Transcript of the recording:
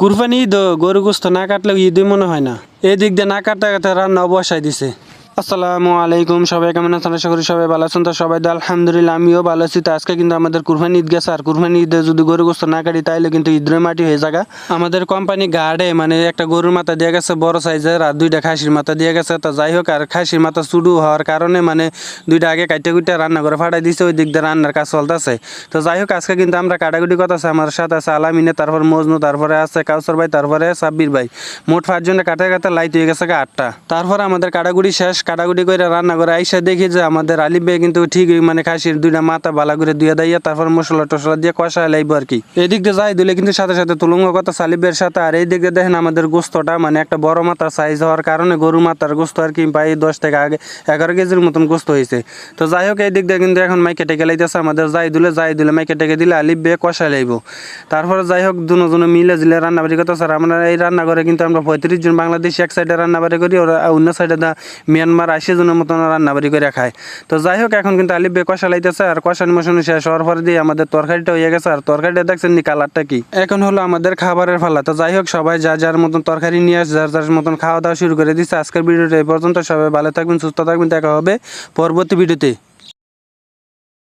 কুরবানি ঈদ গরু গোস্ত না কাটলেও ঈদই মনে হয় না। এদিক দিয়ে না কাটতে কাটতে রান্না বসাই দিছে। আসসালামু আলাইকুম, সবাই কেমন আছেন? আশা করি সবাই ভালো আছেন। তো সবাই তো আলহামদুলিল্লাহ, আমিও ভালো আছি। তো আজকে কিন্তু আমাদের কুরবানি ঈদ গেছে, আর কুরবানি ঈদে যদি গরু গোস্ত না কাটি তাইলে কিন্তু ঈদের মাটি হয়ে যাগা। আমাদের কোম্পানি গার্ডে মানে একটা গরুর মাথা দিয়ে গেছে বড় সাইজের, আর দুইটা খাসির মাথা দিয়ে গেছে। তো যাই হোক, আর খাসির মাথা চুডু হওয়ার কারণে মানে দুইটা আগে কাইটে কুইটে রান্না করে ফাটাই দিছে, ওই দিক দিয়ে রান্নার কাজ চলতেছে। তো যাই হোক, আজকে কিন্তু আমরা কাটাকুটি কথা আছে। আমার সাথে আছে আলামিনে, তারপর মজনু, তারপরে আছে কাউসার ভাই, তারপরে সাব্বির ভাই। মোট 5 জনে কাটে কাটে লাইট হয়ে গেছে 8টা। তারপর আমাদের কাটাকুটি শেষ, কাটাকুটি করে রান্না করে আইসা দেখি যে আমাদের আলিফ ভাই কিন্তু ঠিকই মানে খাসির দুইটা মাথা ভালো করে ধুয়ে দাইয়া তারপর মশলা টসলা দিয়ে কষা লাইব আর কি। এদিক দিয়ে যাই দিলে কিন্তু সাথে সাথে তুলঙ্গ কথা সালিবের সাথে। আর এই দিক দিয়ে দেখেন আমাদের গোস্তটা মানে একটা বড় মাথার সাইজ হওয়ার কারণে গরু মাথার গোস্ত আর কি প্রায় 10 থেকে 11 কেজির মতন গোস্ত হয়েছে। তো যাই হোক, এই দিক দিয়ে কিন্তু এখন মাইকে টেকে লাইতেছে আমাদের যাই দিলে মাইকে টেকে দিলে আলিফ ভাই কষা লাইব। তারপরে যাই হোক, দুজনে মিলে জিলে রান্নাবাড়ি করতে। স্যার আমরা এই রান্না করে কিন্তু আমরা 35 জন বাংলাদেশি এক সাইডে রান্নাবাড়ি করি, ওরা অন্য সাইডে মিয়ানমার 80 জনের মতন রান্নাবাড়ি করে খায়। তো যাই হোক, এখন কিন্তু আলিফ ভাই কষা লাইতেছে, আর কষানি মশানি শেষ হওয়ার পরে দিয়ে আমাদের তরকারিটা হয়ে গেছে। আর তরকারিটা দেখছেন নি কালারটা কি। এখন হলো আমাদের খাবারের ফালা। তো যাই হোক, সবাই যার যার মতন তরকারি নিয়ে আসে, যার যার মতন খাওয়া দাওয়া শুরু করে দিচ্ছে। আজকের ভিডিওটা এই পর্যন্ত। সবাই ভালো থাকবেন, সুস্থ থাকবেন, দেখা হবে পরবর্তী ভিডিওতে।